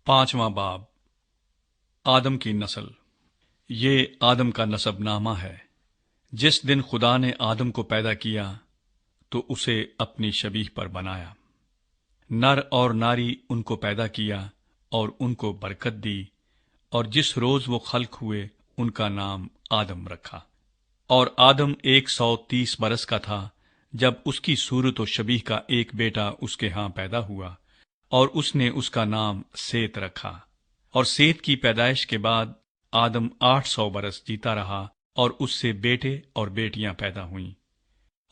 5واں باب آدم کی نسل۔ یہ آدم کا نسب نامہ ہے۔ جس دن خدا نے آدم کو پیدا کیا تو اسے اپنی شبیہ پر بنایا، نر اور ناری ان کو پیدا کیا اور ان کو برکت دی، اور جس روز وہ خلق ہوئے ان کا نام آدم رکھا۔ اور آدم 130 برس کا تھا جب اس کی صورت و شبیہ کا ایک بیٹا اس کے ہاں پیدا ہوا، اور اس نے اس کا نام سیت رکھا۔ اور سیت کی پیدائش کے بعد آدم 800 برس جیتا رہا، اور اس سے بیٹے اور بیٹیاں پیدا ہوئیں۔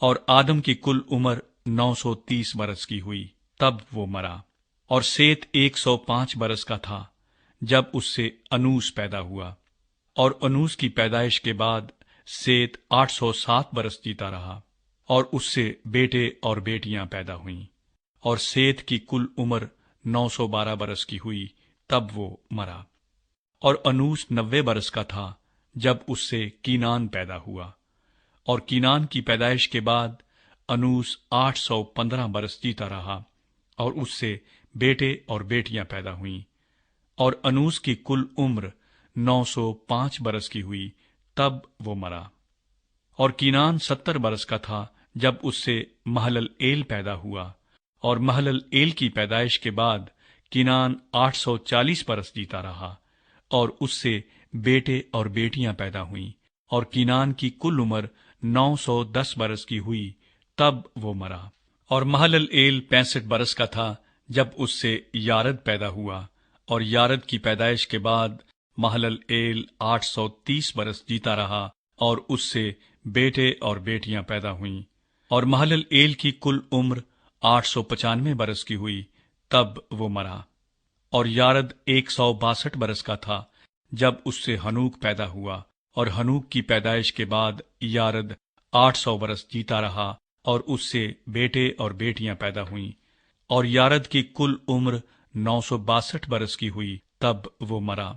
اور آدم کی کل عمر 930 برس کی ہوئی، تب وہ مرا۔ اور سیت 105 برس کا تھا جب اس سے انوس پیدا ہوا، اور انوس کی پیدائش کے بعد سیت 807 برس جیتا رہا، اور اس سے بیٹے اور بیٹیاں پیدا ہوئیں۔ اور سیت کی کل عمر 912 برس کی ہوئی، تب وہ مرا۔ اور انوس 90 برس کا تھا جب اس سے کینان پیدا ہوا، اور کینان کی پیدائش کے بعد انوس 815 برس جیتا رہا، اور اس سے بیٹے اور بیٹیاں پیدا ہوئیں۔ اور انوس کی کل عمر 905 برس کی ہوئی، تب وہ مرا۔ اور کینان 70 برس کا تھا جب اس سے مہللئیل پیدا ہوا، اور مہللئیل کی پیدائش کے بعد کینان 840 برس جیتا رہا، اور اس سے بیٹے اور بیٹیاں پیدا ہوئیں۔ اور کینان کی کل عمر 910 برس کی ہوئی، تب وہ مرا۔ اور مہللئیل 65 برس کا تھا جب اس سے یارد پیدا ہوا، اور یارد کی پیدائش کے بعد مہللئیل 830 برس جیتا رہا، اور اس سے بیٹے اور بیٹیاں پیدا ہوئیں۔ اور مہللئیل کی کل عمر 895 برس کی ہوئی، تب وہ مرا۔ اور یارد 162 برس کا تھا جب اس سے ہنوک پیدا ہوا، اور ہنوک کی پیدائش کے بعد یارد 800 برس جیتا رہا، اور اس سے بیٹے اور بیٹیاں پیدا ہوئیں۔ اور یارد کی کل عمر 962 برس کی ہوئی، تب وہ مرا۔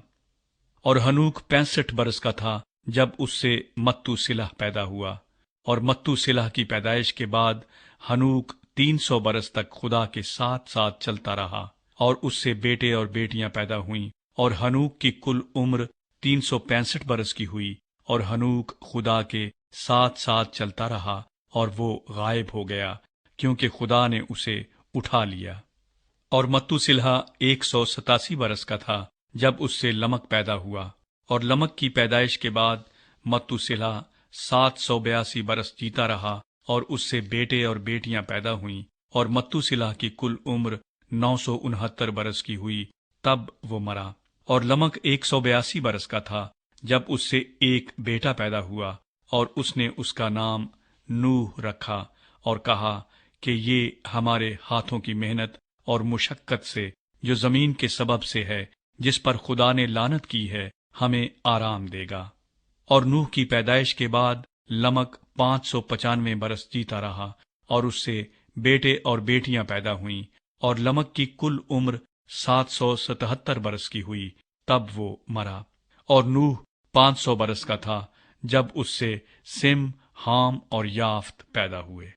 اور ہنوک 65 برس کا تھا جب اس سے متوسلح پیدا ہوا، اور متوسلح کی پیدائش کے بعد ہنوک 300 برس تک خدا کے ساتھ ساتھ چلتا رہا، اور اس سے بیٹے اور بیٹیاں پیدا ہوئیں۔ اور ہنوک کی کل عمر 365 برس کی ہوئی، اور ہنوک خدا کے ساتھ ساتھ چلتا رہا، اور وہ غائب ہو گیا کیونکہ خدا نے اسے اٹھا لیا۔ اور متوسلح 187 برس کا تھا جب اس سے لمک پیدا ہوا، اور لمک کی پیدائش کے بعد متوسلح 782 برس جیتا رہا، اور اس سے بیٹے اور بیٹیاں پیدا ہوئیں۔ اور متوسلح کی کل عمر 969 برس کی ہوئی، تب وہ مرا۔ اور لمک 182 برس کا تھا جب اس سے ایک بیٹا پیدا ہوا، اور اس نے اس کا نام نوح رکھا، اور کہا کہ یہ ہمارے ہاتھوں کی محنت اور مشقت سے جو زمین کے سبب سے ہے، جس پر خدا نے لعنت کی ہے، ہمیں آرام دے گا۔ اور نوح کی پیدائش کے بعد لمک 595 برس جیتا رہا، اور اس سے بیٹے اور بیٹیاں پیدا ہوئیں۔ اور لمک کی کل عمر 777 برس کی ہوئی، تب وہ مرا۔ اور نوح 500 برس کا تھا جب اس سے سم، حام اور یافت پیدا ہوئے۔